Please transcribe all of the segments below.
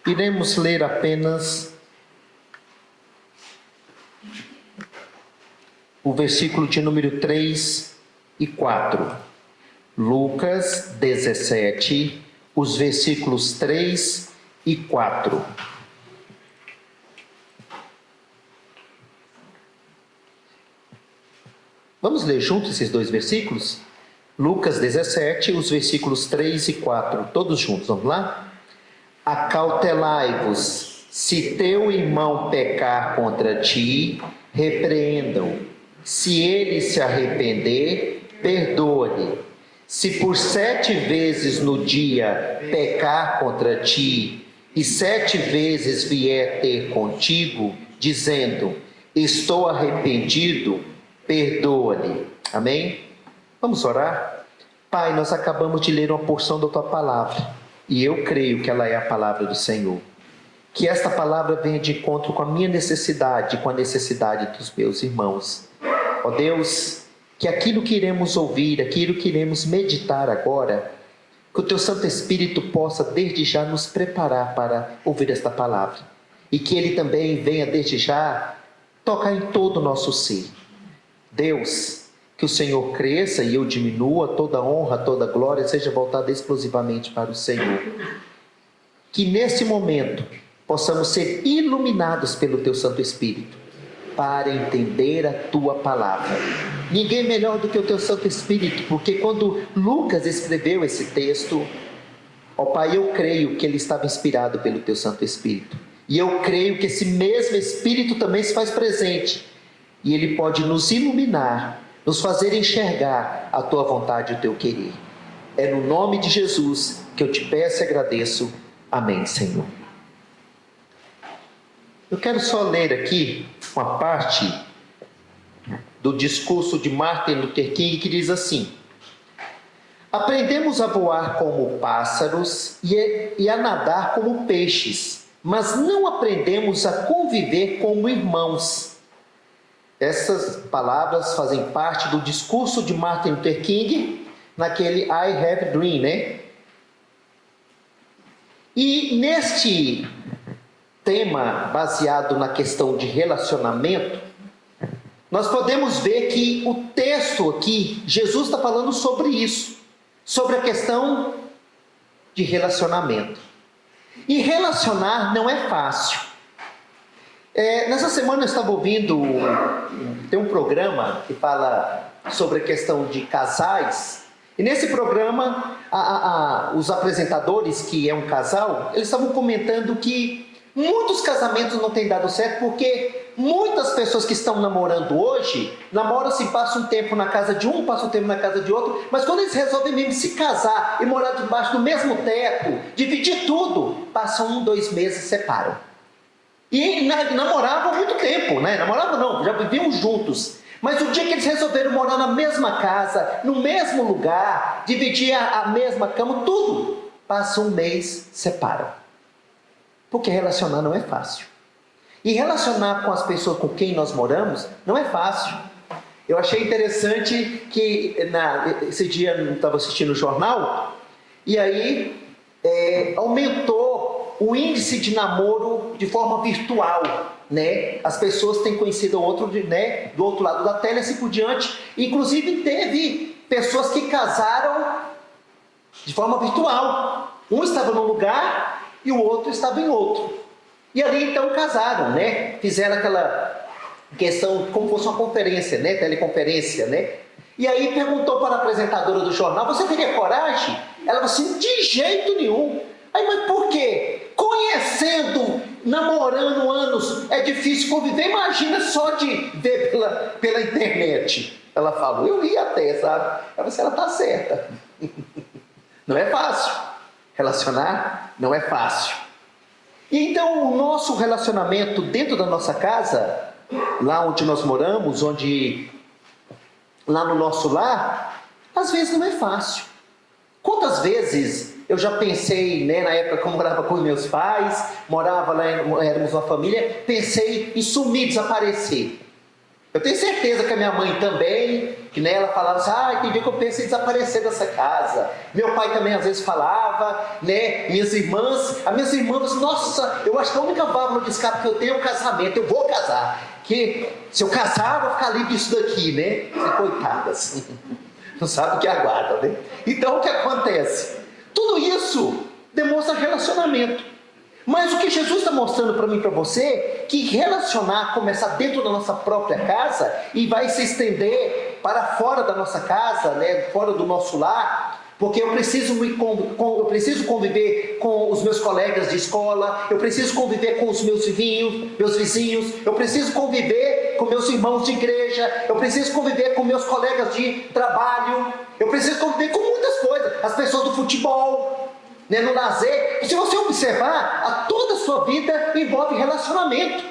Iremos ler apenas o versículo de número 3 e 4. Lucas 17, os versículos 3 e 4. Vamos ler juntos esses dois versículos? Lucas 17, os versículos 3 e 4. Todos juntos, vamos lá? Acautelai-vos, se teu irmão pecar contra ti, repreenda-o. Se ele se arrepender, perdoa-lhe. Se por 7 vezes no dia pecar contra ti, e 7 vezes vier ter contigo, dizendo, estou arrependido, perdoa-lhe. Amém? Vamos orar? Pai, nós acabamos de ler uma porção da tua palavra. E eu creio que ela é a palavra do Senhor. Que esta palavra venha de encontro com a minha necessidade, com a necessidade dos meus irmãos. Ó Deus, que aquilo que iremos ouvir, aquilo que iremos meditar agora, que o teu Santo Espírito possa desde já nos preparar para ouvir esta palavra. E que ele também venha desde já tocar em todo o nosso ser. Deus, que o Senhor cresça e eu diminua, toda honra, toda glória seja voltada exclusivamente para o Senhor. Que nesse momento possamos ser iluminados pelo teu Santo Espírito para entender a tua palavra. Ninguém melhor do que o teu Santo Espírito, porque quando Lucas escreveu esse texto, ó Pai, eu creio que ele estava inspirado pelo teu Santo Espírito. E eu creio que esse mesmo Espírito também se faz presente. E ele pode nos iluminar, nos fazer enxergar a tua vontade e o teu querer. É no nome de Jesus que eu te peço e agradeço. Amém, Senhor. Eu quero só ler aqui uma parte do discurso de Martin Luther King que diz assim: aprendemos a voar como pássaros e a nadar como peixes, mas não aprendemos a conviver como irmãos. Essas palavras fazem parte do discurso de Martin Luther King, naquele I Have a Dream, né? E neste tema, baseado na questão de relacionamento, nós podemos ver que o texto aqui, Jesus está falando sobre isso, sobre a questão de relacionamento. E relacionar não é fácil. Nessa semana eu estava ouvindo, tem um programa que fala sobre a questão de casais, e nesse programa os apresentadores, que é um casal, eles estavam comentando que muitos casamentos não têm dado certo, porque muitas pessoas que estão namorando hoje, namoram-se, passam um tempo na casa de um, passam um tempo na casa de outro, mas quando eles resolvem mesmo se casar e morar debaixo do mesmo teto, dividir tudo, passam 1, 2 meses e separam. E namoravam há muito tempo, né? Namoravam não, já viviam juntos. Mas o dia que eles resolveram morar na mesma casa, no mesmo lugar, dividir a mesma cama, tudo, passa 1 mês, separam. Porque relacionar não é fácil. E relacionar com as pessoas com quem nós moramos não é fácil. Eu achei interessante que esse dia eu estava assistindo o jornal, e aí aumentou o índice de namoro de forma virtual, né? As pessoas têm conhecido o outro, né, do outro lado da tela e assim por diante. Inclusive teve pessoas que casaram de forma virtual. Um estava num lugar e o outro estava em outro. E ali então casaram, né? Fizeram aquela questão como fosse uma conferência, né? Teleconferência, né? E aí perguntou para a apresentadora do jornal: você teria coragem? Ela falou assim: de jeito nenhum. Aí, mas por quê? Conhecendo, namorando anos, é difícil conviver. Imagina só de ver pela internet. Ela falou, eu ia até, sabe? Ela disse, ela está certa. Não é fácil. Relacionar não é fácil. E então o nosso relacionamento dentro da nossa casa, lá onde nós moramos, lá no nosso lar, às vezes não é fácil. Quantas vezes eu já pensei, né, na época que eu morava com meus pais, morava lá, éramos uma família, pensei em sumir, desaparecer. Eu tenho certeza que a minha mãe também, que né, ela falava assim, tem dia que eu penso em desaparecer dessa casa. Meu pai também às vezes falava, né? Minhas irmãs assim, nossa, eu acho que a única válvula de escape que eu tenho é o casamento, eu vou casar. Que se eu casar, eu vou ficar livre disso daqui, né? Coitadas. Não sabe o que aguarda, né? Então o que acontece? Tudo isso demonstra relacionamento. Mas o que Jesus está mostrando para mim e para você, que relacionar começar dentro da nossa própria casa e vai se estender para fora da nossa casa, né, fora do nosso lar, porque eu preciso conviver com os meus colegas de escola, eu preciso conviver com os meus vizinhos, eu preciso conviver com meus irmãos de igreja, eu preciso conviver com meus colegas de trabalho, eu preciso conviver com muitas coisas, as pessoas do futebol, né, no lazer. E se você observar, toda a sua vida envolve relacionamento.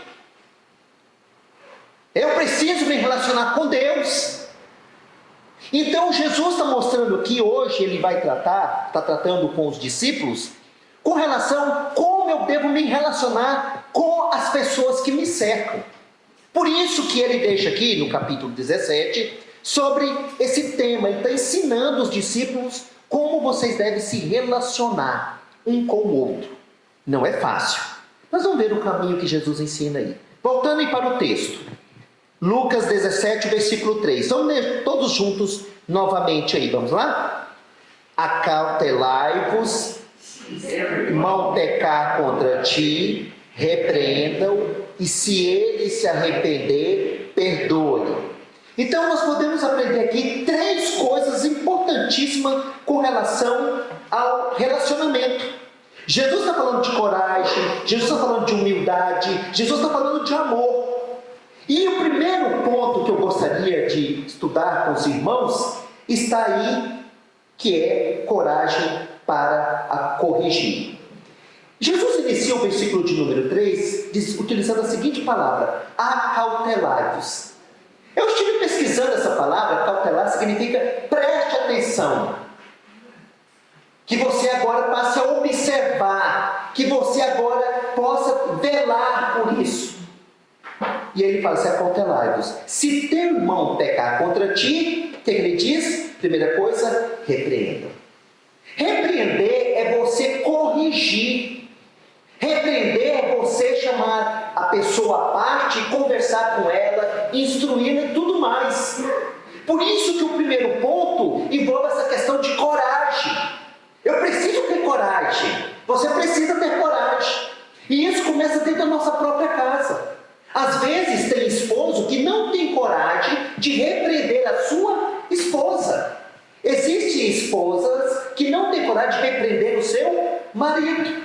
Eu preciso me relacionar com Deus. Então Jesus está mostrando que hoje ele vai está tratando com os discípulos, com relação a como eu devo me relacionar com as pessoas que me cercam. Por isso que ele deixa aqui no capítulo 17, sobre esse tema, ele está ensinando os discípulos como vocês devem se relacionar um com o outro. Não é fácil. Nós vamos ver o caminho que Jesus ensina aí. Voltando aí para o texto. Lucas 17, versículo 3. Vamos ler todos juntos novamente aí. Vamos lá? Acautelai-vos, mal pecar contra ti, repreenda-o, e se ele se arrepender, perdoe. Então nós podemos aprender aqui 3 coisas importantíssimas com relação ao relacionamento. Jesus está falando de coragem, Jesus está falando de humildade, Jesus está falando de amor. E o primeiro ponto que eu gostaria de estudar com os irmãos está aí, que é coragem para corrigir. Jesus inicia o versículo de número 3 utilizando a seguinte palavra: acautelai-vos. Eu estive pesquisando essa palavra, cautelar significa preste atenção. Que você agora passe a observar, que você agora possa velar por isso. E ele fala, se acautelai-vos. Se teu irmão pecar contra ti, o que ele diz? Primeira coisa, repreenda. Repreender é você corrigir. Repreender é você chamar a pessoa à parte, conversar com ela, instruí-la e tudo mais. Por isso que o primeiro ponto envolve essa questão de coragem. Eu preciso ter coragem. Você precisa ter coragem. E isso começa dentro da nossa própria casa. Às vezes tem esposo que não tem coragem de repreender a sua esposa. Existem esposas que não têm coragem de repreender o seu marido.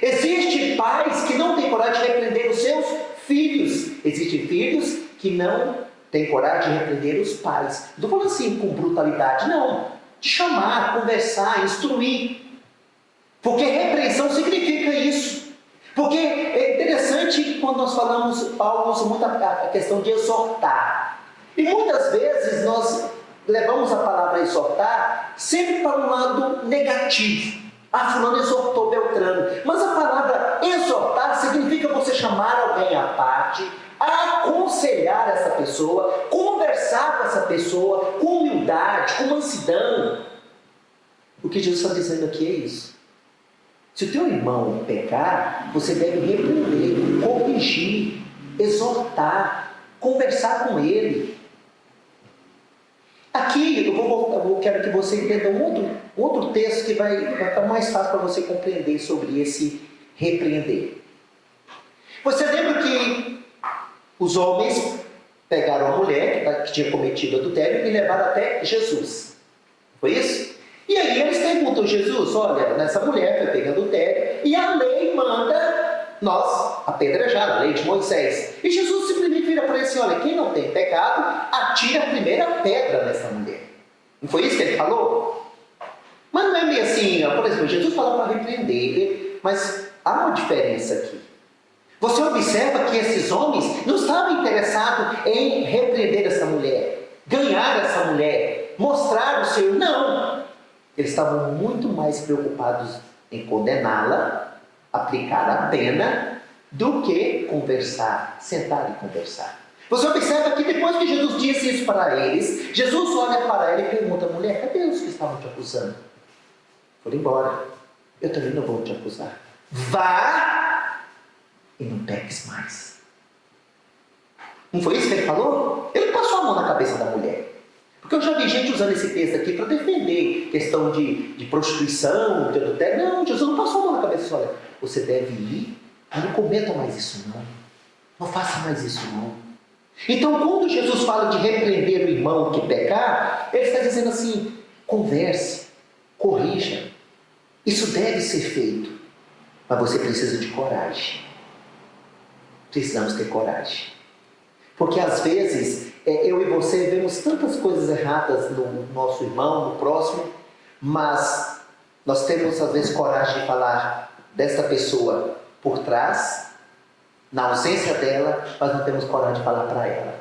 Existem pais que não têm coragem de repreender os seus filhos. Existem filhos que não têm coragem de repreender os pais. Não estou falando assim com brutalidade, não. De chamar, conversar, instruir. Porque repreensão significa isso. Porque é interessante que quando nós falamos, Paulo usa muito a questão de exortar. E muitas vezes nós levamos a palavra exortar sempre para um lado negativo. Fulano exortou Beltrano. Mas a palavra exortar significa você chamar alguém à parte, aconselhar essa pessoa, conversar com essa pessoa, com humildade, com mansidão. O que Jesus está dizendo aqui é isso. Se o teu irmão pecar, você deve repreender, corrigir, exortar, conversar com ele. Aqui eu quero que você entenda um outro texto que vai ficar mais fácil para você compreender sobre esse repreender. Você lembra que os homens pegaram a mulher que tinha cometido adultério e levaram até Jesus. Foi isso? E aí eles perguntam a Jesus, olha, essa mulher foi pega adultério e a lei manda nós apedrejar, a lei de Moisés. E Jesus simplesmente vira para ele assim, olha, quem não tem pecado, atira a primeira pedra nessa mulher. Não foi isso que ele falou? Mas não é meio assim, por exemplo, Jesus fala para repreender, mas há uma diferença aqui. Você observa que esses homens não estavam interessados em repreender essa mulher, ganhar essa mulher, mostrar o seu... Não! Eles estavam muito mais preocupados em condená-la, aplicar a pena, do que conversar, sentar e conversar. Você observa que depois que Jesus disse isso para eles, Jesus olha para ela e pergunta: mulher, cadê os que estavam te acusando? Foram embora. Eu também não vou te acusar. Vá e não peques mais. Não foi isso que ele falou? Ele passou a mão na cabeça da mulher. Porque eu já vi gente usando esse texto aqui para defender questão de prostituição, de adultério. Não, Jesus não passou a mão na cabeça. Olha, você deve ir, mas não cometa mais isso não. Não faça mais isso não. Então, quando Jesus fala de repreender o irmão que pecar, ele está dizendo assim: converse, corrija. Isso deve ser feito. Mas você precisa de coragem. Precisamos ter coragem. Porque às vezes, eu e você vemos tantas coisas erradas no nosso irmão, no próximo, mas nós temos às vezes coragem de falar desta pessoa por trás, na ausência dela, mas não temos coragem de falar para ela.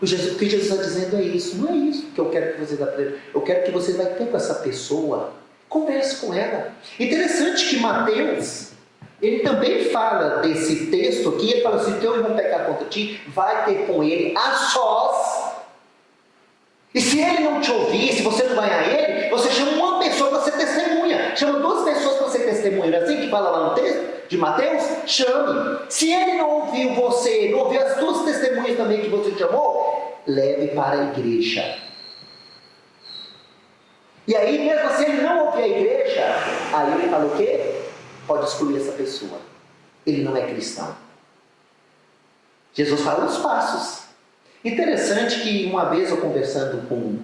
O que Jesus está dizendo é isso. Não é isso que eu quero que vocês aprendam. Eu quero que vocês vão ter com essa pessoa, converse com ela. Interessante que Mateus, ele também fala desse texto aqui. Ele fala: se teu irmão pecar contra ti, vai ter com ele a sós. E se ele não te ouvir, se você não vai a ele, você chama uma pessoa para ser testemunha. Chama duas pessoas para ser testemunha. Não é assim que fala lá no texto de Mateus? Chame. Se ele não ouviu você, não ouviu as duas testemunhas também que você chamou, leve para a igreja. E aí, mesmo se ele não ouvir a igreja, aí ele fala o quê? Pode excluir essa pessoa. Ele não é cristão. Jesus fala os passos. Interessante que uma vez eu conversando com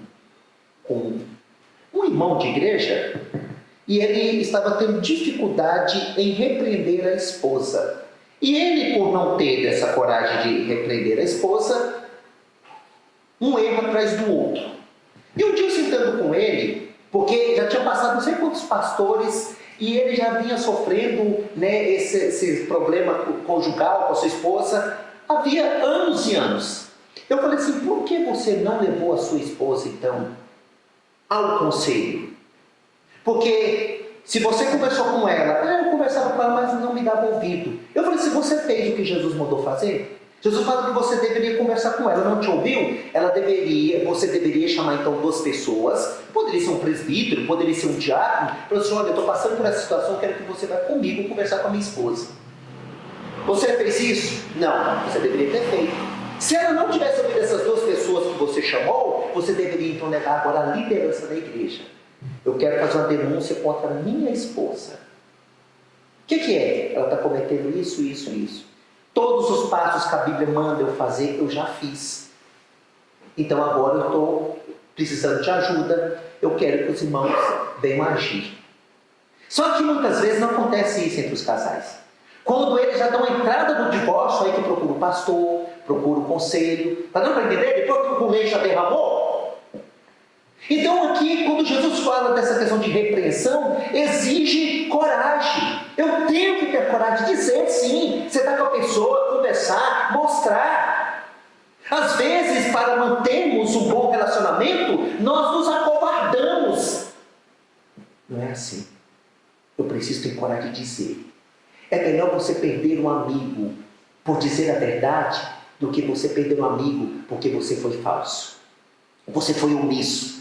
um irmão de igreja, e ele estava tendo dificuldade em repreender a esposa. E ele, por não ter essa coragem de repreender a esposa, um erro atrás do outro. E um dia eu sentando com ele, porque já tinha passado não sei quantos pastores, e ele já vinha sofrendo, né, esse problema conjugal com a sua esposa, havia anos e anos. Eu falei assim: por que você não levou a sua esposa, então, ao conselho? Porque se você conversou com ela, eu conversava com ela, mas não me dava ouvido. Eu falei: se você fez o que Jesus mandou fazer, Jesus fala que você deveria conversar com ela, não te ouviu? Você deveria chamar então duas pessoas, poderia ser um presbítero, poderia ser um diácono, para dizer: olha, eu estou passando por essa situação, quero que você vá comigo conversar com a minha esposa. Você fez isso? Não, você deveria ter feito. Se ela não tivesse ouvido essas duas pessoas que você chamou, você deveria então levar agora a liderança da igreja. Eu quero fazer uma denúncia contra a minha esposa. O que é? Ela está cometendo isso, isso, isso. Todos os passos que a Bíblia manda eu fazer, eu já fiz. Então agora eu estou precisando de ajuda. Eu quero que os irmãos venham agir. Só que muitas vezes não acontece isso entre os casais. Quando eles já dão a entrada no divórcio, aí que procura o pastor, procura o conselho. Está dando para entender? Depois que o leite já derramou? Então aqui, quando Jesus fala dessa questão de repreensão, exige coragem. Eu tenho que ter coragem de dizer sim. Você está com a pessoa, conversar, mostrar. Às vezes, para mantermos um bom relacionamento, nós nos acovardamos. Não é assim. Eu preciso ter coragem de dizer. É melhor você perder um amigo por dizer a verdade do que você perder um amigo porque você foi falso. Você foi omisso.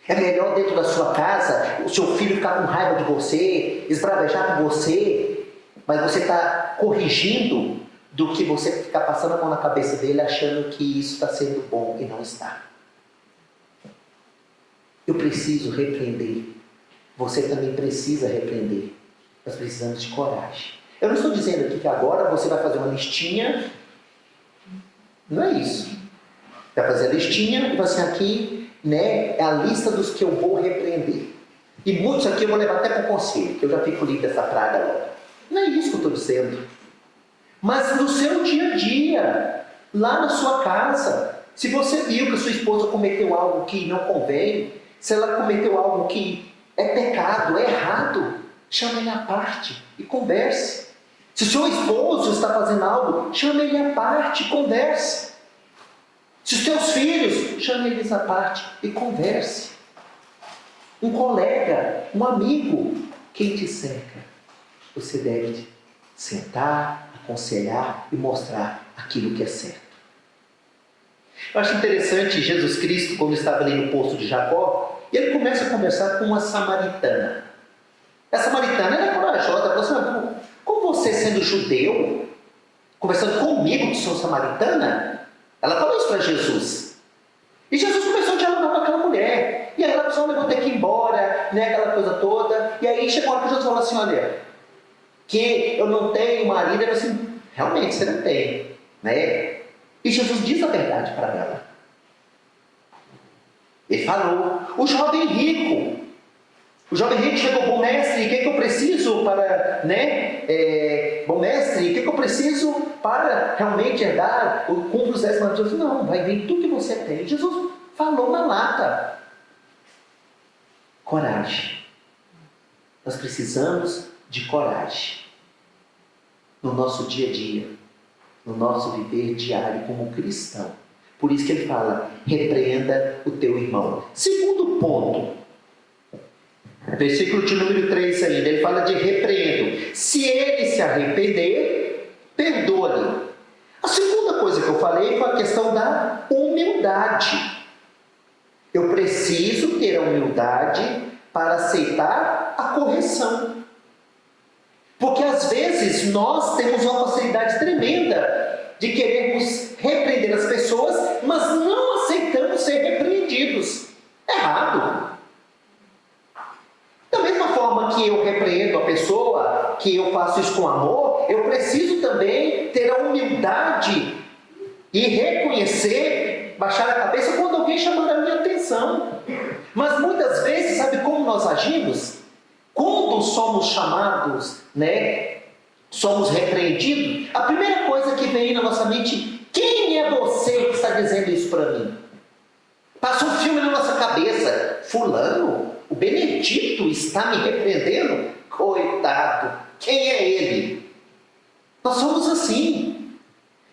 É melhor dentro da sua casa o seu filho ficar com raiva de você, esbravejar com você, mas você está corrigindo, do que você ficar passando a mão na cabeça dele achando que isso está sendo bom e não está. Eu preciso repreender. Você também precisa repreender. Nós precisamos de coragem. Eu não estou dizendo aqui que agora você vai fazer uma listinha. Não é isso. Vai fazer a listinha e vai ser aqui, né, é a lista dos que eu vou repreender. E muitos aqui eu vou levar até para o conselho, que eu já fico livre dessa praga agora. Não é isso que eu estou dizendo. Mas no seu dia a dia, lá na sua casa, se você viu que a sua esposa cometeu algo que não convém, se ela cometeu algo que é pecado, é errado, chame ele à parte e converse. Se o seu esposo está fazendo algo, chame ele à parte e converse. Se os teus filhos, chame eles à parte e converse. Um colega, um amigo, quem te cerca, você deve sentar, aconselhar e mostrar aquilo que é certo. Eu acho interessante Jesus Cristo, quando estava ali no poço de Jacó, e ele começa a conversar com uma samaritana. A samaritana era corajosa, ela falou assim: como você sendo judeu, conversando comigo que sou samaritana? Ela falou isso para Jesus. E Jesus começou a dialogar com aquela mulher. E aí ela falou: eu vou ter que ir embora, né, aquela coisa toda. E aí chegou a hora que Jesus falou assim: olha, que eu não tenho marido. Ela falou assim: realmente você não tem, né? E Jesus diz a verdade para ela. Ele falou: o jovem rico chegou: bom mestre, o que eu preciso para, bom mestre, o que eu preciso para realmente herdar o cumpro os 10 mandamentos? Jesus: não, vai vir tudo que você tem. Jesus falou na lata. Coragem. Nós precisamos de coragem no nosso dia a dia, no nosso viver diário como cristão. Por isso que ele fala: repreenda o teu irmão. Segundo ponto, versículo de número 3 ainda, ele fala de repreendo. Se ele se arrepender, perdoa-lhe. A segunda coisa que eu falei foi a questão da humildade. Eu preciso ter a humildade para aceitar a correção. Porque às vezes nós temos uma facilidade tremenda de querermos repreender as pessoas, mas não aceitamos ser repreendidos. Errado. Da mesma forma que eu repreendo a pessoa, que eu faço isso com amor, eu preciso também ter a humildade e reconhecer, baixar a cabeça quando alguém chamar a minha atenção. Mas muitas vezes, sabe como nós agimos? Quando somos chamados, somos repreendidos, a primeira coisa que vem na nossa mente: quem é você que está dizendo isso para mim? Passa um filme na nossa cabeça: fulano, o Benedito está me repreendendo? Coitado, quem é ele? Nós somos assim.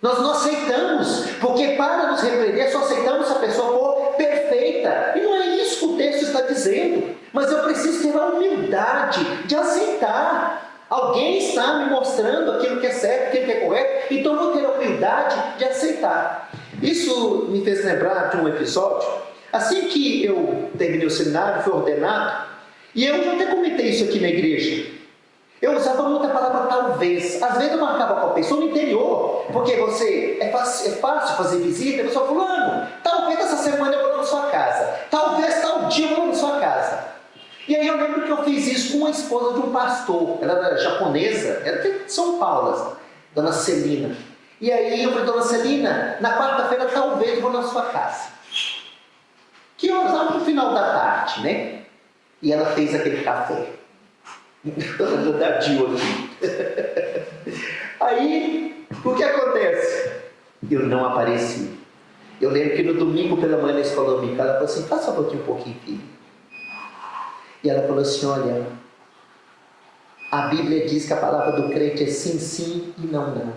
Nós não aceitamos, porque para nos repreender só aceitamos se a pessoa for perfeita. E não é isso que o texto está dizendo. Mas eu preciso ter a humildade de aceitar. Alguém está me mostrando aquilo que é certo, aquilo que é correto, então eu vou ter a humildade de aceitar. Isso me fez lembrar de um episódio. Assim que eu terminei o seminário, fui ordenado, e eu já até comentei isso aqui na igreja. Eu usava muito a palavra talvez. Às vezes eu marcava com a pessoa no interior, porque você é fácil fazer visita, a pessoa: fulano, talvez essa semana eu vou na sua casa, talvez tal dia eu vou na sua casa. E aí eu lembro que eu fiz isso com a esposa de um pastor. Ela era japonesa, era de São Paulo, dona Celina. E aí eu falei: dona Celina, na quarta-feira talvez eu vou na sua casa. Que horas? No final da tarde, né? E ela fez aquele café. Da Dio aqui. Aí, o que acontece? Eu não apareci. Eu lembro que no domingo pela manhã na escola dominical, ela falou assim: passa um pouquinho, filho. E ela falou assim: olha, a Bíblia diz que a palavra do crente é sim, sim e não, não.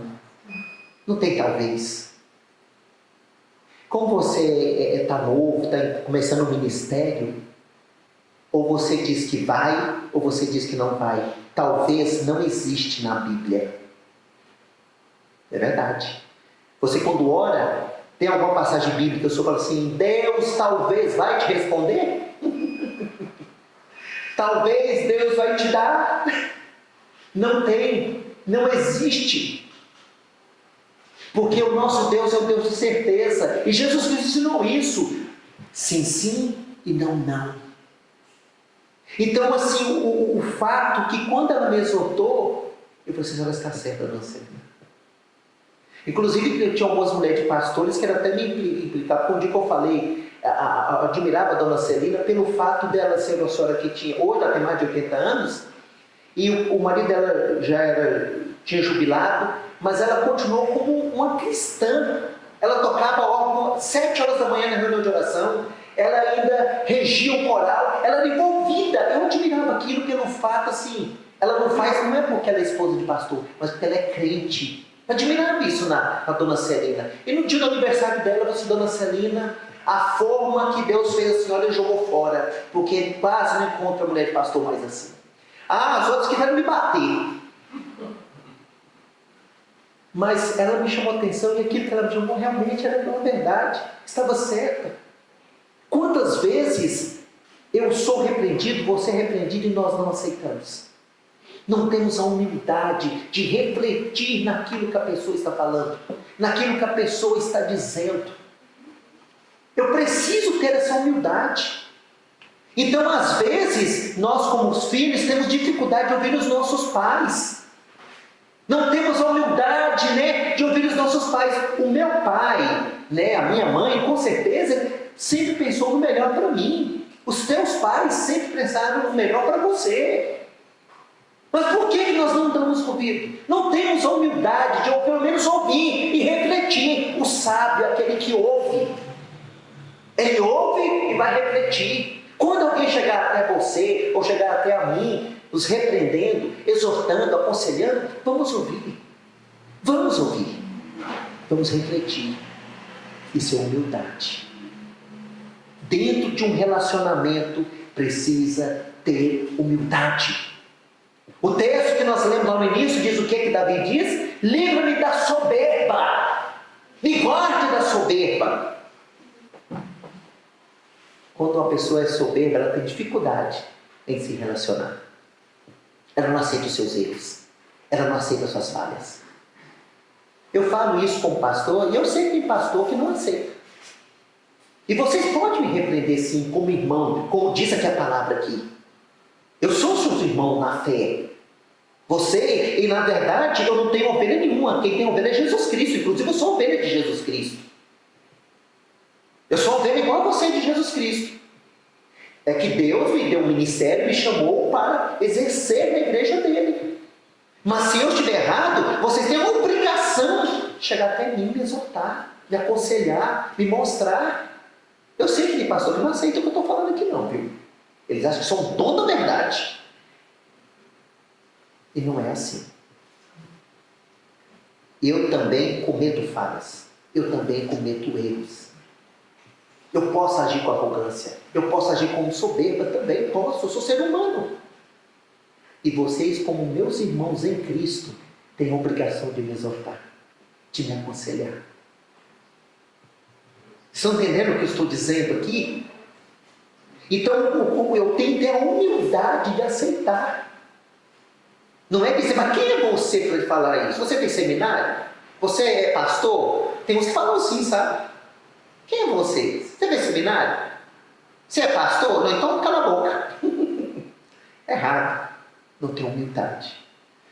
Não tem talvez. Como você está novo, está começando o ministério, ou você diz que vai, ou você diz que não vai. Talvez não existe na Bíblia. É verdade. Você quando ora, tem alguma passagem bíblica que você fala assim: Deus talvez vai te responder? Talvez Deus vai te dar? Não tem, não existe. Porque o nosso Deus é o Deus de certeza. E Jesus Cristo ensinou isso. Sim, sim e não, não. Então, assim, o fato que quando ela me exortou, eu falei assim: ela está certa, não sei. Inclusive, eu tinha algumas mulheres de pastores que eram até me implicadas. Com o dia que eu falei, admirava a dona Celina pelo fato dela ser uma senhora que tinha, hoje ela tem mais de 80 anos, e o marido dela tinha jubilado, mas ela continuou como uma cristã. Ela tocava órgão 7 horas da manhã na reunião de oração, ela ainda regia o coral, ela era envolvida. Eu admirava aquilo pelo fato, assim, ela não faz, não é porque ela é esposa de pastor, mas porque ela é crente. Eu admirava isso na dona Celina. E no dia do aniversário dela, eu disse: dona Celina, a forma que Deus fez a senhora jogou fora, porque quase não encontra mulher de pastor mais assim. As outras quiseram me bater. Mas ela me chamou a atenção e aquilo que ela me chamou realmente era uma verdade, estava certa. Quantas vezes eu sou repreendido, você é repreendido e nós não aceitamos? Não temos a humildade de refletir naquilo que a pessoa está falando, naquilo que a pessoa está dizendo. Eu preciso ter essa humildade. Então, às vezes, nós como os filhos temos dificuldade de ouvir os nossos pais. Não temos a humildade, de ouvir os nossos pais. O meu pai, a minha mãe, com certeza, sempre pensou no melhor para mim. Os teus pais sempre pensaram no melhor para você. Mas por que nós não damos ouvido? Não temos a humildade de, ou pelo menos, ouvir e refletir. O sábio é aquele que ouve. Ele ouve e vai refletir. Quando alguém chegar até você, ou chegar até a mim, nos repreendendo, exortando, aconselhando, vamos ouvir. Vamos ouvir. Vamos refletir. Isso é humildade. Dentro de um relacionamento, precisa ter humildade. O texto que nós lemos lá no início diz o que Davi diz? Livra-me da soberba. Me guarde da soberba. Quando uma pessoa é soberba, ela tem dificuldade em se relacionar. Ela não aceita os seus erros. Ela não aceita as suas falhas. Eu falo isso como pastor, e eu sei que tem pastor que não aceita. E vocês podem me repreender sim, como irmão, como diz aqui a palavra aqui. Eu sou seu irmão na fé. Você, e na verdade, eu não tenho ovelha nenhuma. Quem tem ovelha é Jesus Cristo. Inclusive, eu sou ovelha de Jesus Cristo. Eu sou ovelha igual a você de Jesus Cristo. É que Deus me deu um ministério, me chamou para exercer na igreja dele. Mas se eu estiver errado, vocês têm a obrigação de chegar até mim, me exortar, me aconselhar, me mostrar. Eu sei que tem pastor que não aceita o que eu estou falando aqui não, viu? Eles acham que são dono da verdade. E não é assim. Eu também cometo falhas. Eu também cometo erros. Eu posso agir com arrogância. Eu posso agir com soberba também. Posso, eu sou ser humano. E vocês, como meus irmãos em Cristo, têm a obrigação de me exortar, de me aconselhar. Estão entendendo o que eu estou dizendo aqui? Então, eu tenho que ter a humildade de aceitar. Não é dizer, mas quem é você para falar isso? Você tem seminário? Você é pastor? Tem uns que falam assim, sabe? Quem é você? Você tem seminário? Você é pastor? Não, então cala a boca. É errado. Não tem humildade.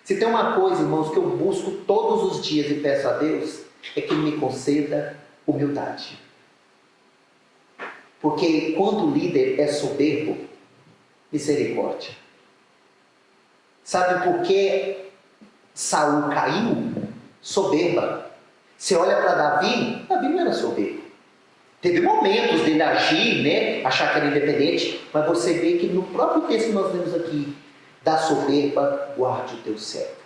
Se tem uma coisa, irmãos, que eu busco todos os dias e peço a Deus, é que Ele me conceda humildade. Porque quando o líder é soberbo, misericórdia. Sabe por que Saul caiu? Soberba. Você olha para Davi, Davi não era soberbo. Teve momentos dele agir, achar que era independente, mas você vê que no próprio texto que nós lemos aqui, da soberba, guarde o teu servo.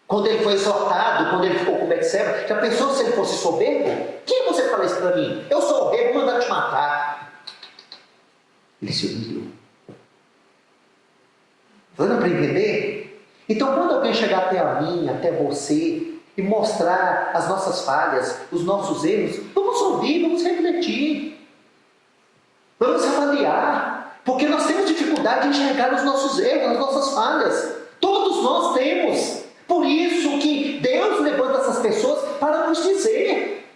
Quando ele foi exortado, quando ele ficou com Betseba, já pensou se ele fosse soberbo? Quem você fala isso para mim? Eu sou o rei, vou mandar te matar. Ele se humilhou. Dando para entender? Então, quando alguém chegar até a mim, até você, e mostrar as nossas falhas, os nossos erros, vamos ouvir, vamos refletir. Vamos avaliar. Porque nós temos dificuldade de enxergar os nossos erros, as nossas falhas. Todos nós temos. Por isso que Deus levanta essas pessoas para nos dizer.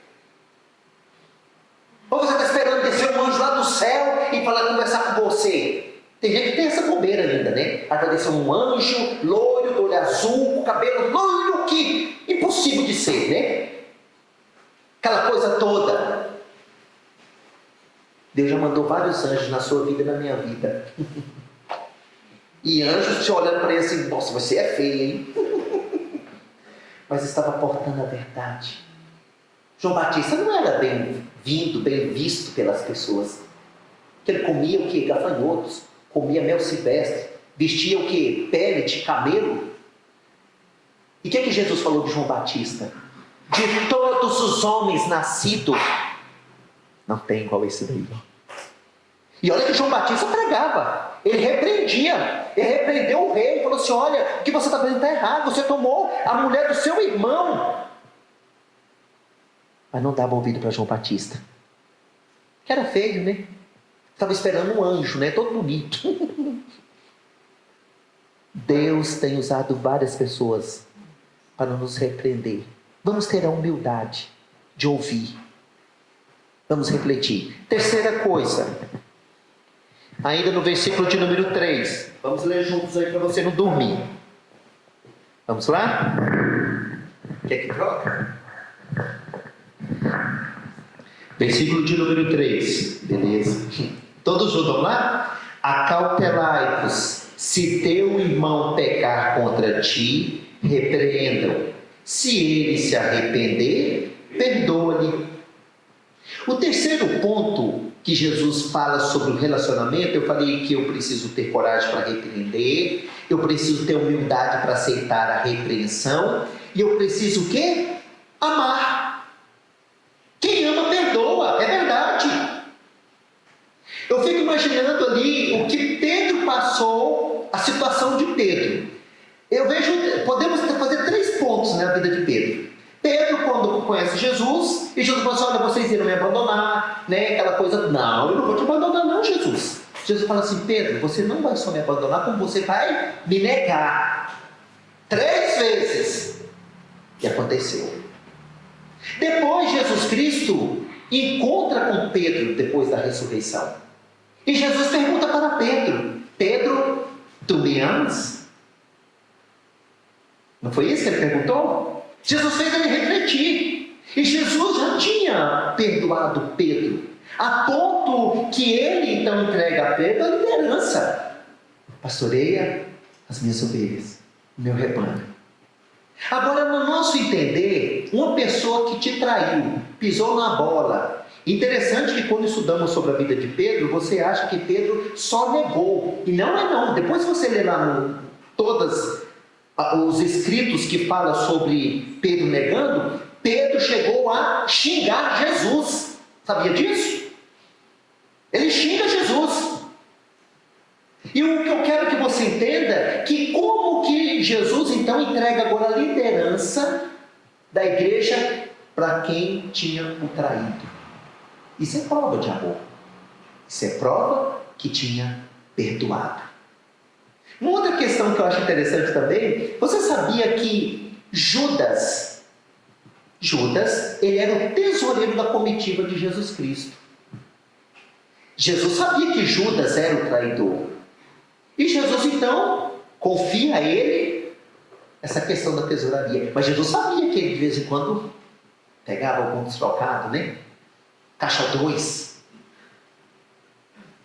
Ou você está esperando descer um anjo lá do céu e conversar com você? Tem gente que tem essa bobeira ainda, Vai descer um anjo, loiro, do olho azul, com cabelo loiro, que impossível de ser, Aquela coisa toda. Deus já mandou vários anjos na sua vida e na minha vida. E anjos te olhando para ele assim, nossa, você é feio, hein? Mas estava portando a verdade. João Batista não era bem-vindo, bem visto pelas pessoas. Porque ele comia o quê? Gafanhotos. Comia mel silvestre. Vestia o quê? Pele de camelo. E o que Jesus falou de João Batista? De todos os homens nascidos, não tem igual esse daí. E olha que João Batista pregava. Ele repreendia. Ele repreendeu o rei, falou assim: olha, o que você está fazendo está errado, você tomou a mulher do seu irmão. Mas não dava ouvido para João Batista, que era feio, né? Estava esperando um anjo, né? Todo bonito. Deus tem usado várias pessoas para nos repreender. Vamos ter a humildade de ouvir. Vamos refletir. Terceira coisa, ainda no versículo de número 3. Vamos ler juntos aí para você não dormir. Vamos lá? Quer que troca? Versículo de número 3. Beleza. Todos juntos, vamos lá? Acautelai-vos, se teu irmão pecar contra ti, repreenda-o. Se ele se arrepender, perdoa-lhe. O terceiro ponto que Jesus fala sobre o relacionamento, eu falei que eu preciso ter coragem para repreender, eu preciso ter humildade para aceitar a repreensão, e eu preciso o quê? Amar. Quem ama, perdoa, é verdade. Eu fico imaginando ali o que Pedro passou, a situação de Pedro. Eu vejo, podemos fazer 3 pontos na vida de Pedro. Pedro, quando conhece Jesus, e Jesus fala assim: olha, vocês irão me abandonar, né? Aquela coisa, não, eu não vou te abandonar não, Jesus. Jesus fala assim: Pedro, você não vai só me abandonar, como você vai me negar 3 vezes. E aconteceu. Depois Jesus Cristo encontra com Pedro depois da ressurreição. E Jesus pergunta para Pedro: Pedro, tu me amas? Não foi isso que ele perguntou? Jesus fez ele refletir. E Jesus já tinha perdoado Pedro, a ponto que ele então entrega a Pedro a liderança. Pastoreia as minhas ovelhas, o meu rebanho. Agora, no nosso entender, uma pessoa que te traiu, pisou na bola. Interessante que quando estudamos sobre a vida de Pedro, você acha que Pedro só negou. E não é não. Depois você lê lá no todas os escritos que falam sobre Pedro negando, Pedro chegou a xingar Jesus. Sabia disso? Ele xinga Jesus. E o que eu quero que você entenda é que como que Jesus então entrega agora a liderança da igreja para quem tinha o traído. Isso é prova de amor. Isso é prova que tinha perdoado. Uma outra questão que eu acho interessante também, você sabia que Judas, ele era o tesoureiro da comitiva de Jesus Cristo. Jesus sabia que Judas era o traidor. E Jesus então confia a ele essa questão da tesouraria. Mas Jesus sabia que ele de vez em quando pegava algum destrocado, né? Caixa 2.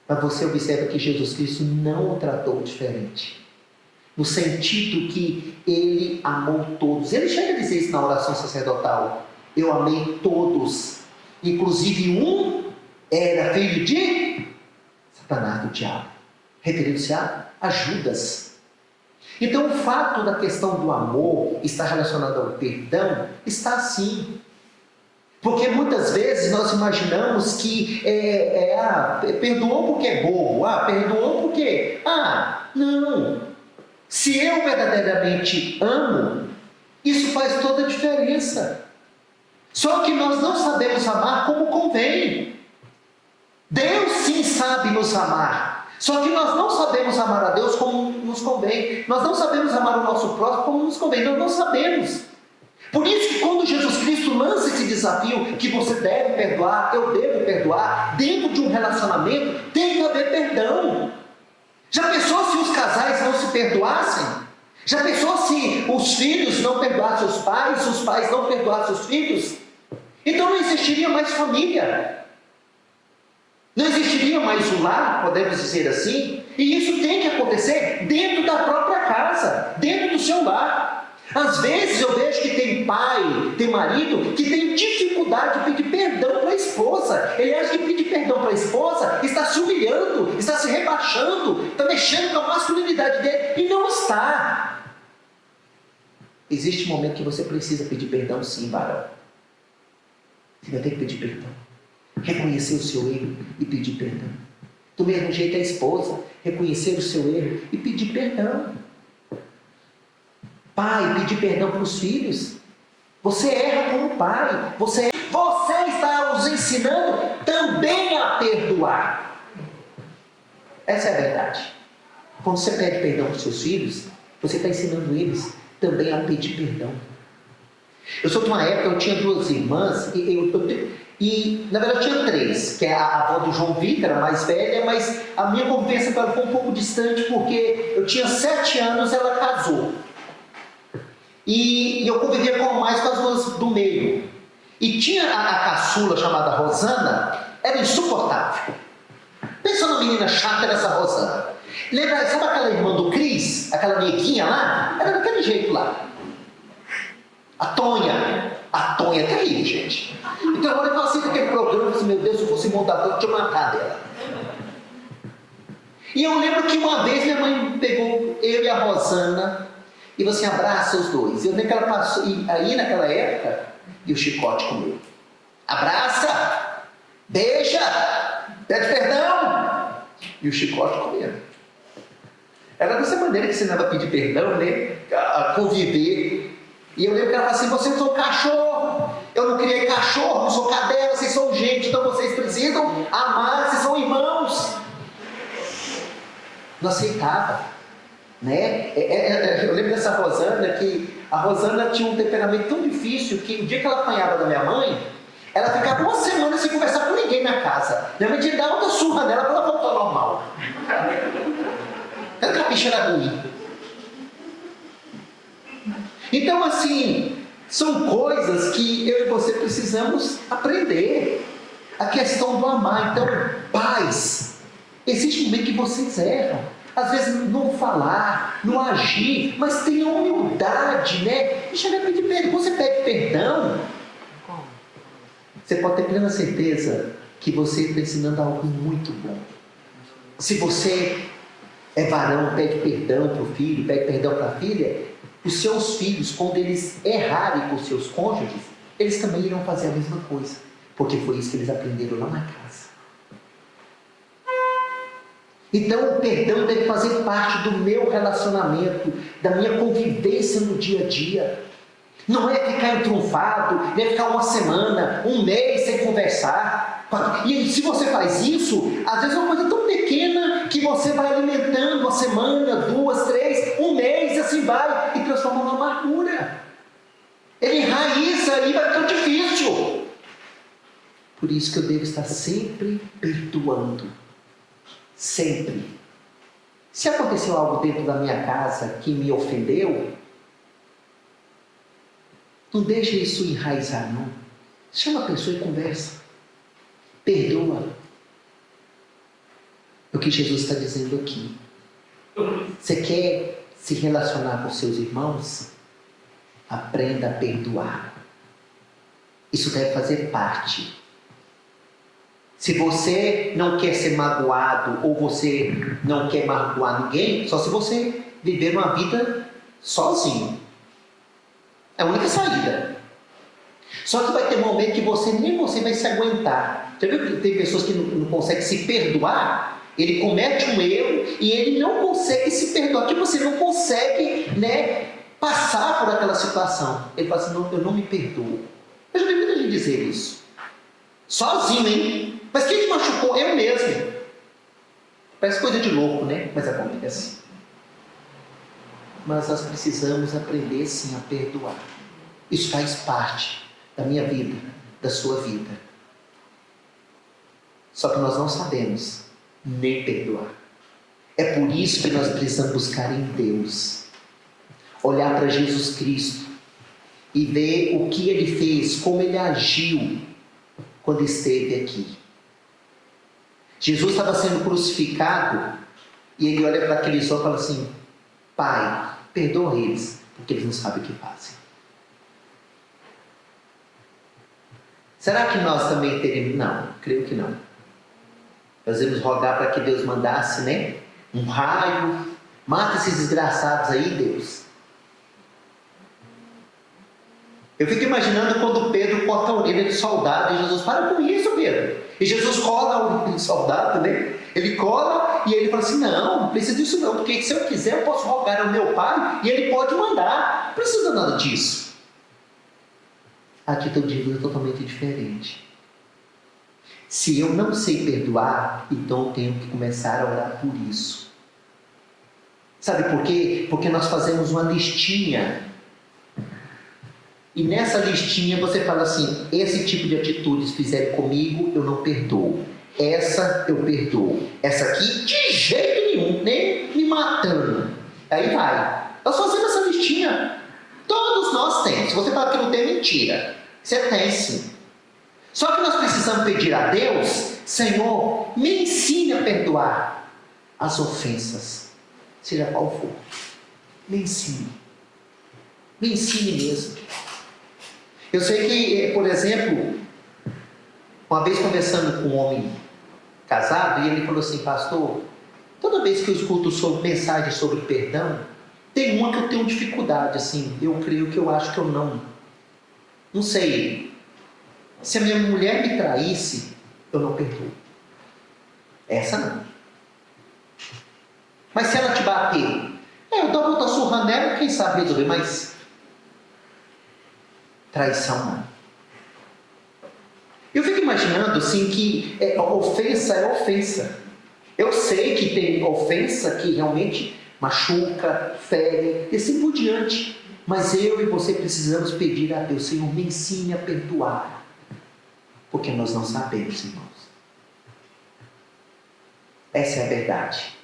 Mas você observa que Jesus Cristo não o tratou diferente. No sentido que ele amou todos. Ele chega a dizer isso na oração sacerdotal: eu amei todos. Inclusive um era filho de Satanás, do diabo. Referindo-se a Judas. Então o fato da questão do amor estar relacionado ao perdão está assim. Porque muitas vezes nós imaginamos que perdoou porque é bobo, perdoou porque, não. Se eu verdadeiramente amo, isso faz toda a diferença. Só que nós não sabemos amar como convém. Deus sim sabe nos amar. Só que nós não sabemos amar a Deus como nos convém. Nós não sabemos amar o nosso próximo como nos convém. Nós não sabemos. Por isso que quando Jesus Cristo lança esse desafio que você deve perdoar, eu devo perdoar, dentro de um relacionamento tem que haver perdão. Já pensou se os casais não se perdoassem? Já pensou se os filhos não perdoassem os pais não perdoassem os filhos? Então não existiria mais família. Não existiria mais o lar, podemos dizer assim. E isso tem que acontecer dentro da própria casa, dentro do seu lar. Às vezes eu vejo que tem pai, tem marido, que tem dificuldade de pedir perdão para a esposa. Ele acha que pedir perdão para a esposa está se humilhando, está se rebaixando, está mexendo com a masculinidade dele. E não está. Existe um momento que você precisa pedir perdão, sim, varão. Você vai ter que pedir perdão. Reconhecer o seu erro e pedir perdão. Do mesmo jeito a esposa, reconhecer o seu erro e pedir perdão. Pai, pedir perdão para os filhos. Você erra como pai. Você está os ensinando também a perdoar. Essa é a verdade. Quando você pede perdão para os seus filhos, você está ensinando eles também a pedir perdão. Eu sou de uma época, eu tinha 2 irmãs, e na verdade eu tinha 3, que é a avó do João Vitor, era mais velha, mas a minha convivência com ela foi um pouco distante, porque eu tinha 7 anos, ela casou. E eu convivia mais com as 2 do meio. E tinha a caçula chamada Rosana, era insuportável. Pensa numa menina chata dessa Rosana. Lembra, sabe aquela irmã do Cris, aquela neguinha lá? Era daquele jeito lá. A Tonha é terrível, gente. Então eu olhei para assim aquele programa e disse, meu Deus, se eu fosse montador, eu tinha matado ela. E eu lembro que uma vez minha mãe pegou eu e a Rosana e você abraça os 2. Eu lembro que ela passou, e aí naquela época, e o chicote comeu. Abraça, beija, pede perdão. E o chicote comeu. Era dessa maneira que ensinava a pedir perdão, né? A conviver. E eu lembro que ela falou assim, vocês são cachorro, eu não criei cachorro, não sou cadela, vocês são gente, então vocês precisam amar, vocês são irmãos. Não aceitava, né? Eu lembro dessa Rosana, que a Rosana tinha um temperamento tão difícil, que o dia que ela apanhava da minha mãe, ela ficava 1 semana sem conversar com ninguém na casa. Minha mãe tinha que dar outra surra nela para ela voltar ao normal. Tanto que a bicha era ruim. Então, assim, são coisas que eu e você precisamos aprender. A questão do amar. Então, pais, existe um momento que vocês erram. Às vezes não falar, não agir, mas tenha humildade, né? E chega a pedir perdão. Quando você pede perdão, você pode ter plena certeza que você está ensinando algo muito bom. Se você é varão, pede perdão para o filho, pede perdão para a filha, os seus filhos, quando eles errarem com os seus cônjuges, eles também irão fazer a mesma coisa, porque foi isso que eles aprenderam lá na casa. Então o perdão deve fazer parte do meu relacionamento, da minha convivência no dia a dia. Não é ficar entrunfado, não é ficar 1 semana, 1 mês sem conversar. E se você faz isso, às vezes é uma coisa tão pequena que você vai alimentando 1 semana, 2, 3, 1 mês, assim vai, e transforma numa amargura. Ele enraiza e vai ficando difícil. Por isso que eu devo estar sempre perdoando. Sempre. Se aconteceu algo dentro da minha casa que me ofendeu, não deixa isso enraizar, não. Chama a pessoa e conversa. Perdoa. É o que Jesus está dizendo aqui. Você quer se relacionar com seus irmãos? Aprenda a perdoar. Isso deve fazer parte. Se você não quer ser magoado ou você não quer magoar ninguém, só se você viver uma vida sozinho. É a única saída. Só que vai ter um momento que nem você vai se aguentar. Já viu que tem pessoas que não conseguem se perdoar? Ele comete um erro e ele não consegue se perdoar. Tipo, você não consegue, né, passar por aquela situação. Ele fala assim, não, eu não me perdoo. Eu já vi muita gente dizer isso. Sozinho, hein? Mas quem te machucou? Eu mesmo. Parece coisa de louco, né? Mas acontece. Mas nós precisamos aprender sim a perdoar. Isso faz parte da minha vida, da sua vida. Só que nós não sabemos nem perdoar. É por isso que nós precisamos buscar em Deus. Olhar para Jesus Cristo e ver o que Ele fez, como Ele agiu quando esteve aqui. Jesus estava sendo crucificado e Ele olha para aqueles homens e fala assim, Pai, perdoa eles, porque eles não sabem o que fazem. Será que nós também teremos? Não, creio que não. Nós devemos rogar para que Deus mandasse, né? Um raio, mata esses desgraçados aí, Deus. Eu fico imaginando quando Pedro corta a orelha de soldado e Jesus, para com isso, Pedro. E Jesus cola a orelha de soldado, né? Ele cola e ele fala assim, não precisa disso não, porque se eu quiser eu posso rogar ao meu pai e ele pode mandar, não precisa nada disso. A atitude de Jesus é totalmente diferente. Se eu não sei perdoar, então eu tenho que começar a orar por isso. Sabe por quê? Porque nós fazemos uma listinha. E nessa listinha você fala assim, esse tipo de atitudes fizerem comigo, eu não perdoo. Essa eu perdoo. Essa aqui, de jeito nenhum, nem me matando. Aí vai. Nós fazemos essa listinha. Todos nós temos. Se você fala que não tem, mentira. Você tem sim. Só que nós precisamos pedir a Deus, Senhor, me ensine a perdoar as ofensas, seja qual for. Me ensine. Me ensine mesmo. Eu sei que, por exemplo, uma vez conversando com um homem casado, e ele falou assim, pastor, toda vez que eu escuto sobre mensagem sobre perdão, tem uma que eu tenho dificuldade, assim, eu creio que eu acho que eu não sei. Se a minha mulher me traísse, eu não perdoo. Essa não. Mas se ela te bater, eu dou outra surra nela, quem sabe resolver, mas traição não. Eu fico imaginando assim que ofensa é ofensa. Eu sei que tem ofensa que realmente machuca, fere, e assim por diante. Mas eu e você precisamos pedir a Deus, Senhor, me ensine a perdoar. Porque nós não sabemos, irmãos. Essa é a verdade.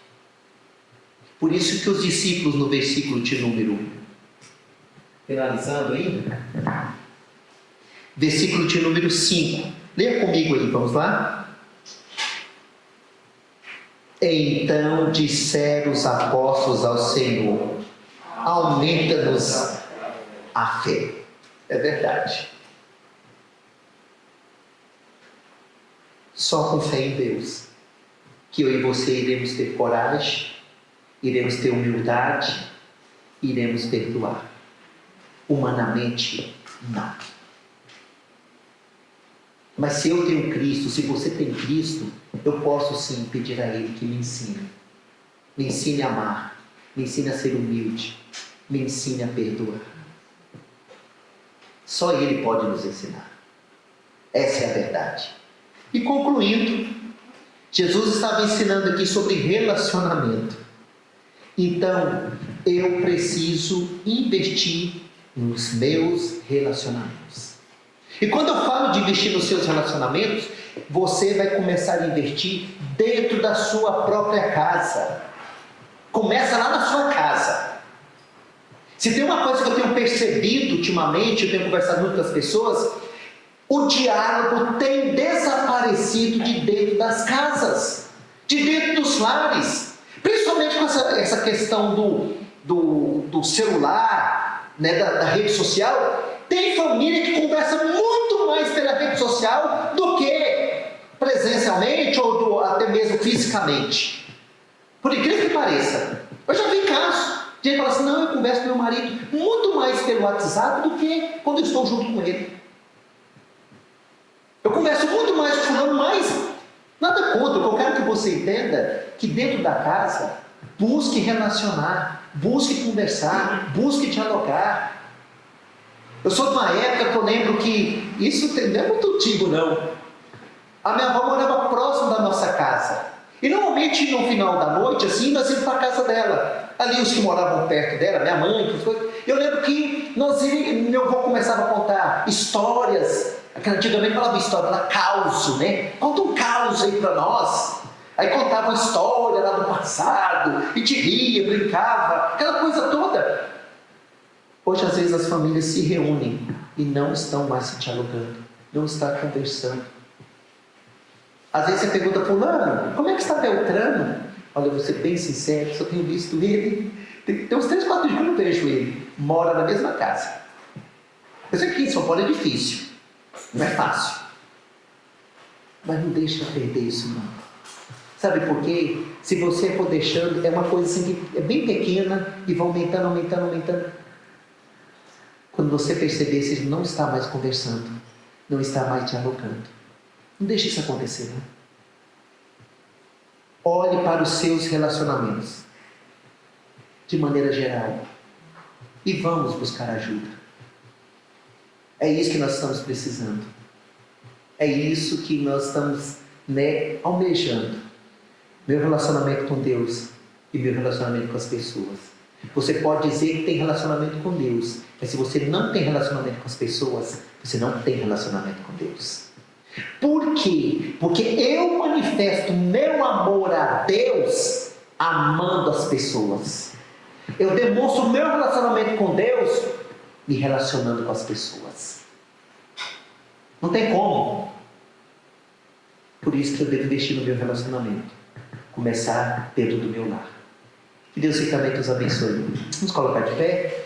Por isso que os discípulos, no versículo de número, finalizando aí, versículo de número 5, leia comigo aí, vamos lá? Então disseram os apóstolos ao Senhor, aumenta-nos a fé. É verdade. Só com fé em Deus que eu e você iremos ter coragem, iremos ter humildade, iremos perdoar. Humanamente, não. Mas se eu tenho Cristo, se você tem Cristo, eu posso sim pedir a Ele que me ensine. Me ensine a amar, me ensine a ser humilde, me ensine a perdoar. Só Ele pode nos ensinar. Essa é a verdade. E concluindo, Jesus estava ensinando aqui sobre relacionamento. Então, eu preciso investir nos meus relacionamentos. E quando eu falo de investir nos seus relacionamentos, você vai começar a investir dentro da sua própria casa. Começa lá na sua casa. Se tem uma coisa que eu tenho percebido ultimamente, eu tenho conversado muito com as pessoas, o diálogo tem desaparecido de dentro das casas, de dentro dos lares, principalmente com essa questão do celular, né, da rede social. Tem família que conversa muito mais pela rede social do que presencialmente ou até mesmo fisicamente. Por incrível que pareça, eu já vi casos de gente falar assim, não, eu converso com meu marido muito mais pelo WhatsApp do que quando eu estou junto com ele. Eu converso muito mais com fulano, mas nada contra. Eu quero que você entenda que dentro da casa, busque relacionar, busque conversar, busque dialogar. Eu sou de uma época que eu lembro que, isso não é muito antigo não, a minha avó morava próximo da nossa casa. E normalmente no final da noite, assim, nós íamos para a casa dela. Ali os que moravam perto dela, minha mãe, eu lembro que meu avô começava a contar histórias. Antigamente falava história, era caos, né? Conta um caos aí para nós. Aí contava uma história lá do passado, e te ria, brincava, aquela coisa toda. Hoje às vezes as famílias se reúnem e não estão mais se dialogando, não estão conversando. Às vezes você pergunta, fulano, como é que está Beltrano? Olha, eu vou ser bem sincero, só tenho visto ele, tem uns 3, 4 dias que eu não vejo ele, mora na mesma casa. Eu sei que em São Paulo é difícil, não é fácil, mas não deixa perder isso não. Sabe por quê? Se você for deixando, é uma coisa assim que é bem pequena e vai aumentando, aumentando, aumentando. Quando você perceber, você não está mais conversando, não está mais dialogando. Não deixe isso acontecer, não. Olhe para os seus relacionamentos, de maneira geral, e vamos buscar ajuda. É isso que nós estamos precisando. É isso que nós estamos, almejando. Meu relacionamento com Deus e meu relacionamento com as pessoas. Você pode dizer que tem relacionamento com Deus, mas se você não tem relacionamento com as pessoas, você não tem relacionamento com Deus. Por quê? Porque eu manifesto meu amor a Deus amando as pessoas. Eu demonstro meu relacionamento com Deus me relacionando com as pessoas. Não tem como. Por isso que eu devo investir no meu relacionamento. Começar dentro do meu lar. Que Deus ricamente nos abençoe. Vamos colocar de pé?